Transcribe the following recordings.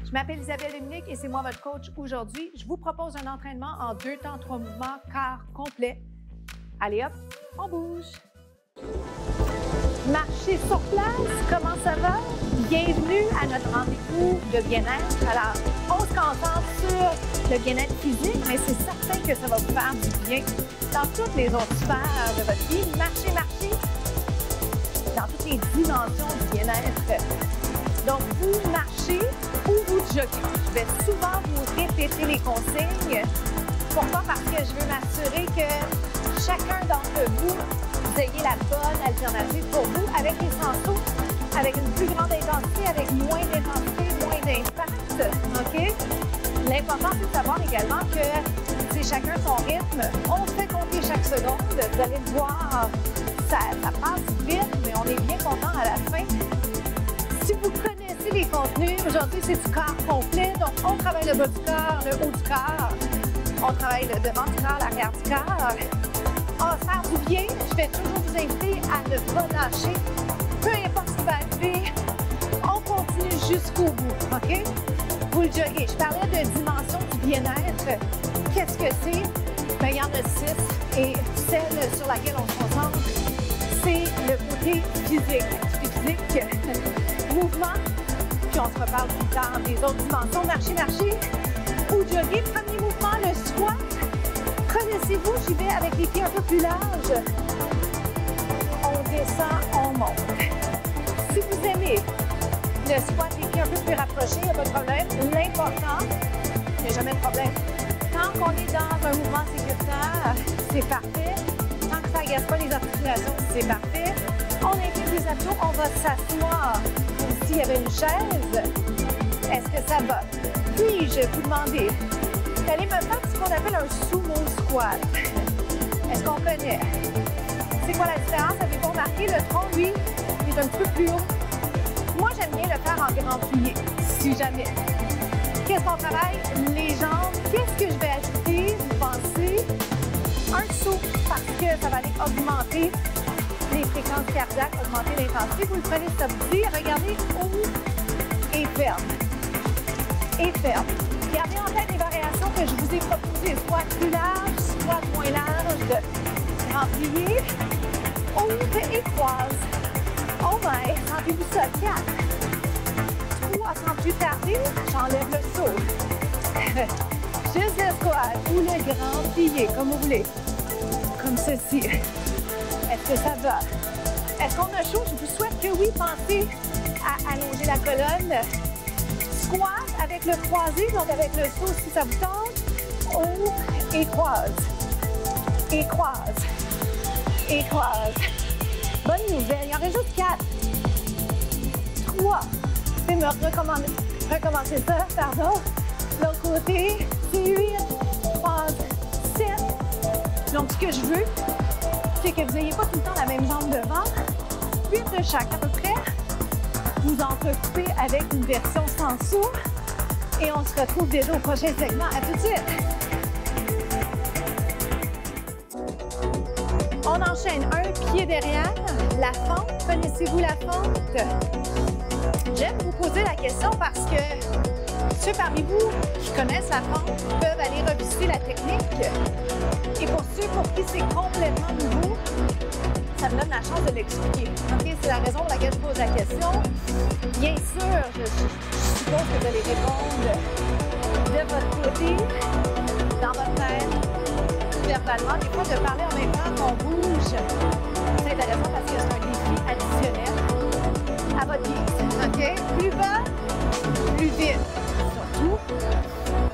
Je m'appelle Isabelle Dominique et c'est moi votre coach aujourd'hui. Je vous propose un entraînement en 2 temps, 3 mouvements, quart complet. Allez hop, on bouge. Marcher sur place, comment ça va? Bienvenue à notre rendez-vous de bien-être. Alors, on se concentre sur le bien-être physique, mais c'est certain que ça va vous faire du bien dans toutes les autres sphères de votre vie. Marcher, dans toutes les dimensions du bien-être. Donc, vous marchez ou vous joguez. Je vais souvent vous répéter les consignes. Pourquoi? Parce que je veux m'assurer que chacun d'entre vous, vous ayez la bonne alternative pour vous avec les sensors, avec une plus grande intensité, avec moins d'intensité, moins d'impact. OK? L'important, c'est de savoir également que c'est chacun son rythme. On fait compter chaque seconde. Vous allez le voir, ça passe vite, mais on est bien content à la fin. Si vous connaissez les contenus, aujourd'hui, c'est du corps complet. Donc, on travaille le bas du corps, le haut du corps. On travaille le devant du corps, l'arrière du corps. On va se faire du bien. Je vais toujours vous inviter à ne pas lâcher. Peu importe ce qui va arriver, on continue jusqu'au bout, OK? Vous le joguez. Je parlais de dimension du bien-être. Qu'est-ce que c'est? Bien, il y en a 6. Et celle sur laquelle on se concentre, c'est le côté physique. Activité physique, mouvement. Puis on se reparle plus tard des autres dimensions. Marcher ou jogger. Premier mouvement, le squat. Connaissez-vous, j'y vais avec les pieds un peu plus larges. On descend, on monte. Si vous aimez le squat, les pieds un peu plus rapprochés, il n'y a pas de problème. L'important, il n'y a jamais de problème. Tant qu'on est dans un mouvement sécuritaire, c'est parfait. Tant que ça n'agace pas les articulations, c'est parfait. On incline les abdos, on va s'asseoir comme s'il y avait une chaise. Est-ce que ça va? Puis-je vous demander d'aller me faire ce qu'on appelle un sumo squat? Est-ce qu'on connaît? C'est quoi la différence? Avez-vous remarqué? Le tronc, lui, est un petit peu plus haut. Moi, j'aime bien le faire en grand plié, si jamais. Qu'est-ce qu'on travaille? Les jambes. Qu'est-ce que je vais ajouter? Vous pensez? Un saut, parce que ça va aller augmenter les fréquences cardiaques, augmenter l'intensité. Vous le prenez, ça vous dit. Regardez haut et ferme. Et ferme. Gardez en tête les variations que je vous ai proposées. Soit plus large, soit moins large. Grand plié. Ouvre et croise. Oh my, rendez-vous ça. 4. 3, sans plus tarder, j'enlève le saut. Juste le squat ou le grand plié, comme vous voulez. Comme ceci. Est-ce que ça va? Est-ce qu'on a chaud? Je vous souhaite que oui. Pensez à allonger la colonne. Squat avec le croisé, donc avec le saut si ça vous tente. Ouvre et croise. Et croise. Et croise. Bonne nouvelle, il y en reste juste 4. 3. Je vais me recommencer ça, pardon. L'autre côté, c'est 8. Croise. 7. Donc, ce que je veux, c'est que vous n'ayez pas tout le temps la même jambe devant. 8 de chaque, à peu près. Vous entrecoupez avec une version sans saut. Et on se retrouve déjà au prochain segment. À tout de suite! On enchaîne un pied derrière. La fente. Connaissez-vous la fente? J'aime vous poser la question parce que ceux parmi vous qui connaissent la fente peuvent aller revisiter la technique. Et pour ceux pour qui c'est complètement nouveau, ça me donne la chance de l'expliquer. Okay? C'est la raison pour laquelle je pose la question. Bien sûr, je suppose que vous allez répondre de votre côté, dans votre tête, verbalement. Des fois, de parler en même temps qu'on bouge, c'est intéressant parce que c'est un défi additionnel à votre guise. OK? Plus bas, plus vite. Surtout,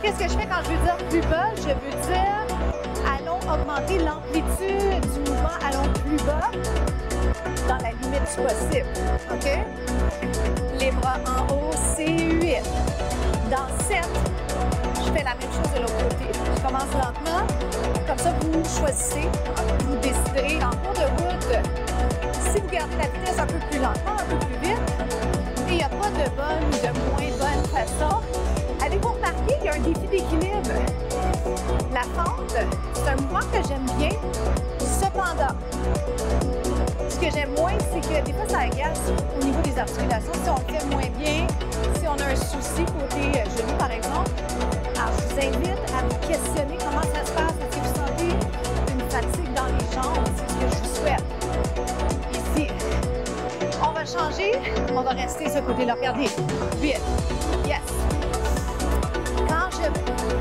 qu'est-ce que je fais quand je veux dire plus bas? Je veux dire, allons augmenter l'amplitude du mouvement, allons plus bas dans la limite du possible. OK? Les bras en haut, c'est 8. Dans 7, je fais la même chose de l'autre côté. Je commence lentement. Comme ça, vous choisissez, vous déciderez en cours de route si vous gardez la vitesse un peu plus lentement, un peu plus vite. Et il n'y a pas de bonne ou de moins bonne façon. Avez-vous remarqué qu'il y a un défi d'équilibre? La fente, c'est un mouvement que j'aime bien. Cependant, ce que j'aime moins, c'est que des fois, ça agace au niveau des articulations. Si on le fait moins bien, si on a un souci côté genou, par exemple. Alors, je vous invite à vous questionner comment ça se passe. Est-ce que vous sentez une fatigue dans les jambes? C'est ce que je vous souhaite. Ici, on va changer. On va rester ce côté-là. Regardez. 8. Yes.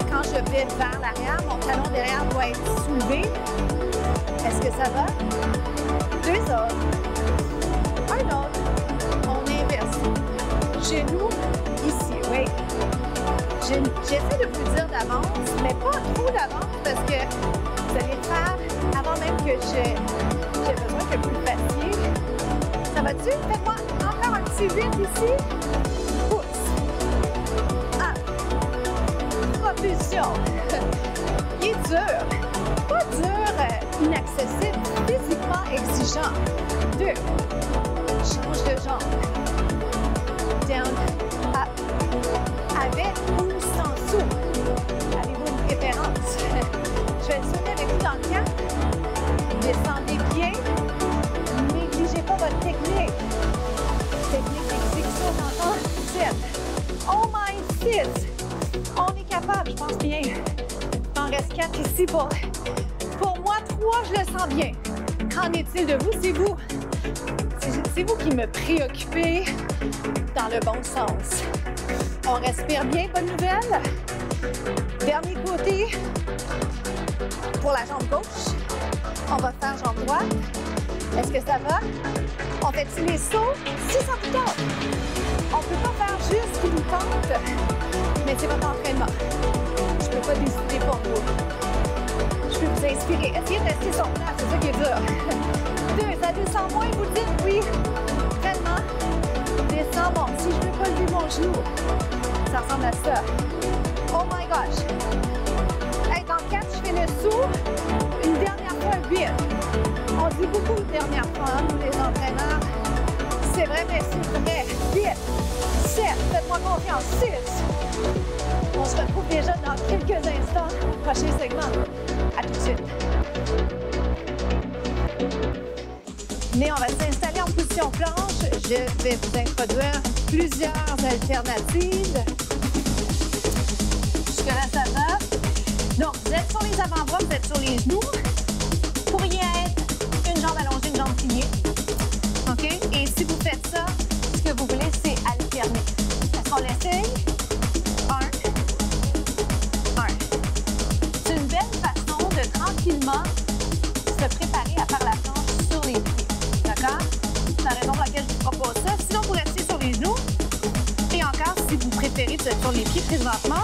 Quand je vais vers l'arrière, mon talon derrière doit être soulevé. Est-ce que ça va? 2 autres. Un autre. On inverse. Genou ici, oui. J'essaie de vous dire d'avance, mais pas trop d'avance parce que vous allez le faire avant même que j'ai besoin que vous le fassiez. Ça va-tu? Faites-moi encore un petit 8 ici. Pouce. 1. Propulsion. Il est dur. Pas dur, inaccessible, physiquement exigeant. 2. Change de jambe. Down, up. Avec ou sans saut. Avez-vous une préférence? Je vais le sauter avec vous dans le 4. Descendez bien. Négligez pas votre technique. Technique d'exécution, j'entends. 7. Oh my 6. On est capable, je pense bien. Il en reste 4 ici pour moi. 3, je le sens bien. Qu'en est-il de vous? C'est vous qui me préoccupez dans le bon sens. On respire bien, bonne nouvelle. Dernier côté. Pour la jambe gauche, on va faire jambe droite. Est-ce que ça va? On fait-tu les sauts? Si ça vous tente. On ne peut pas faire juste ce qui nous tente, mais c'est votre entraînement. Je ne peux pas décider pour vous. Je peux vous inspirer. Essayez de rester sur place, c'est ça qui est dur. 2, ça descend moins, vous dites oui. Tellement. Descend, bon, si je ne peux pas lever mon genou, ça ressemble à ça. Oh my gosh. Hey, dans 4, je fais le saut. Une dernière fois, 8. On dit beaucoup une dernière fois, nous les entraîneurs. C'est vrai, mais c'est vrai. 8, 7, faites-moi confiance. 6. On se retrouve déjà dans quelques instants. Prochain segment. À tout de suite. Mais on va s'installer en position planche. Je vais vous introduire plusieurs alternatives. Jusque-là, ça va. Donc, vous êtes sur les avant-bras, vous êtes sur les genoux. Vous pourriez être une jambe allongée, une jambe pliée. OK? Et si vous faites ça, ce que vous voulez, c'est alterner. Est-ce qu'on l'essaye? 1. C'est une belle façon de tranquillement se préparer à faire la planche sur les pieds. D'accord? C'est la raison pour laquelle je vous propose ça. Sinon, vous restez sur les genoux. Et encore, si vous préférez être sur les pieds présentement,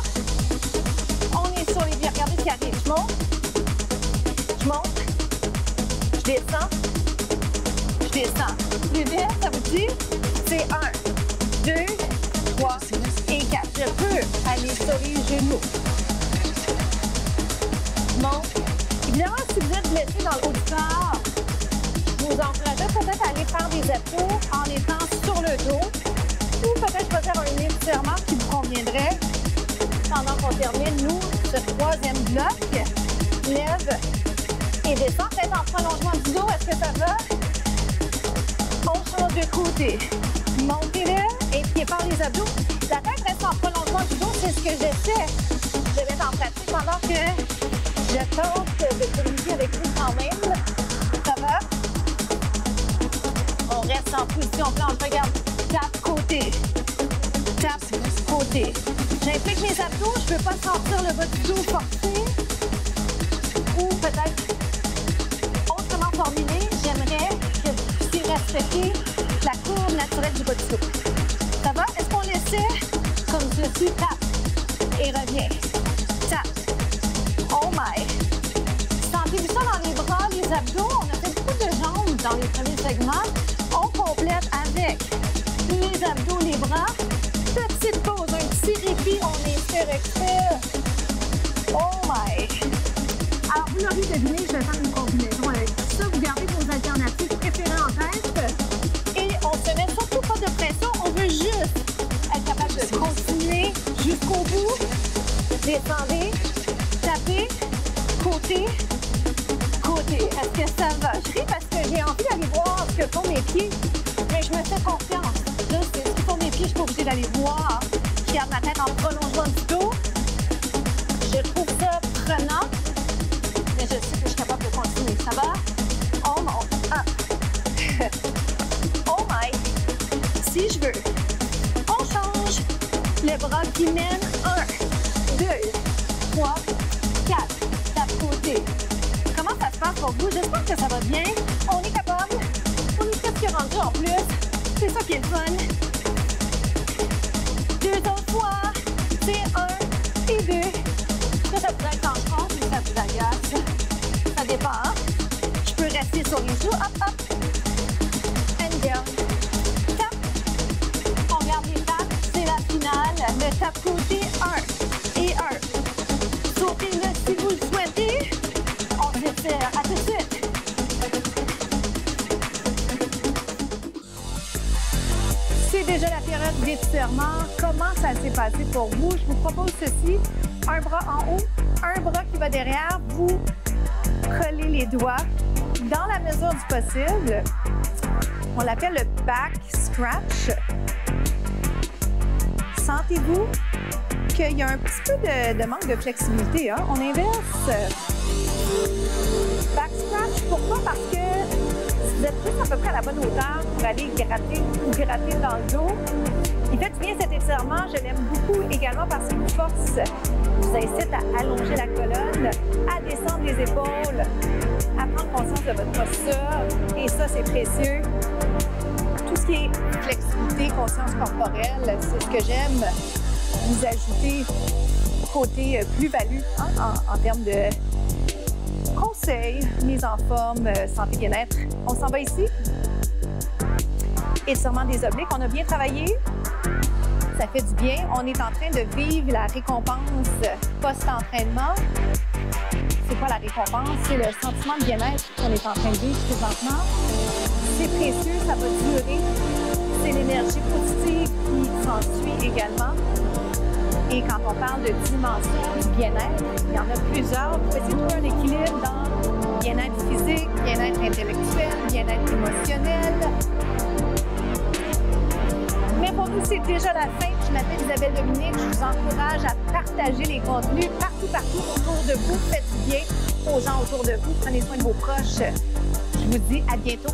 on est sur les pieds. Regardez ce qui arrive. Je monte, je descends, je descends. Plus vite, ça vous dit? C'est 1, 2, 3 et 4. Je peux aller sur les genoux. Je monte. Évidemment, si vous êtes blessé dans le haut du corps, je vous encouragerais peut-être à aller faire des abdos en étant sur le dos ou peut-être faire un étirement qui vous conviendrait pendant qu'on termine, nous, ce 3e bloc. Lève et descend. Peut-être en prolongement du dos. Est-ce que ça va? On change de côté. Montez-le et pieds par les abdos. La tête reste en prolongement du dos. C'est ce que j'essaie de mettre en pratique pendant que je tente de communiquer avec vous quand même. Ça va? On reste en position planche. Regarde. Tape côté. Tape côté. J'implique mes abdos. Je ne peux pas sentir le bas du dos forcé. Ou peut-être autrement formulé, j'aimerais que vous puissiez respecter la courbe naturelle du bas du dos. Ça va? Est-ce qu'on laissait comme ceci? Tape et reviens. Tape. Oh my! Sentez-vous ça dans les bras, les abdos? On a fait beaucoup de jambes dans les premiers segments. On complète avec les abdos, les bras. Petite pause, un petit répit, on inspire, expire. Oh my! Alors, vous l'aurez deviné, je vais faire une combinaison avec ça. Vous gardez vos alternatives préférées en tête. Et on se met surtout pas de pression. On veut juste être capable de continuer jusqu'au bout. Descendez, tapez. côté, côté, côté. Est-ce que ça va? Je ris parce que j'ai envie d'aller voir ce que font mes pieds, mais je me fais confiance. Là, c'est ce que font mes pieds, je suis pas obligée d'aller voir. Je garde ma tête en prolongement du dos. Je trouve ça prenant, mais je sais que je suis capable de continuer. Ça va? Oh mon! Ah! Oh my! Si je veux, on change. Le bras qui mène. 1, 2, 3, 4. Tape côté. Comment ça se passe pour vous? J'espère que ça va bien. On est capable. On est presque rendu en plus. C'est ça qui est le fun. 2 autres fois. C'est 1 et 2. Ça vous aide dans le compte ou ça vous agace? Ça dépend. Hein? Je peux rester sur les joues. Hop, hop. And down. Tap. On garde les tapes. C'est la finale. Le tape côté 1 et 1. Sautez-le si vous le souhaitez. On s'étire. À tout de suite. C'est déjà la période d'étirement. Comment ça s'est passé pour vous? Je vous propose ceci. Un bras en haut, un bras qui va derrière. Vous collez les doigts dans la mesure du possible. On l'appelle le back scratch. Sentez-vous qu'il y a un petit peu de manque de flexibilité. Hein? On inverse. Back scratch, pourquoi? Parce que vous êtes tous à peu près à la bonne hauteur pour aller gratter ou gratter dans le dos. Il fait du bien cet étirement. Je l'aime beaucoup également parce qu'il vous force, vous incite à allonger la colonne, à descendre les épaules, à prendre conscience de votre posture. Et ça, c'est précieux. Tout ce qui est flexibilité, conscience corporelle, c'est ce que j'aime vous ajouter côté plus-value hein, en termes de conseils, mise en forme, santé bien-être. On s'en va ici. Étirement des obliques. On a bien travaillé. Ça fait du bien. On est en train de vivre la récompense post-entraînement. C'est quoi la récompense? C'est le sentiment de bien-être qu'on est en train de vivre présentement. C'est précieux, ça va durer. C'est l'énergie positive qui s'ensuit également. Et quand on parle de dimension du bien-être, il y en a plusieurs. Vous pouvez essayer de trouver un équilibre dans bien-être physique, bien-être intellectuel, bien-être émotionnel. Mais pour nous, c'est déjà la fin. Je m'appelle Isabelle Dominique. Je vous encourage à partager les contenus partout autour de vous. Faites du bien aux gens autour de vous. Prenez soin de vos proches. Je vous dis à bientôt.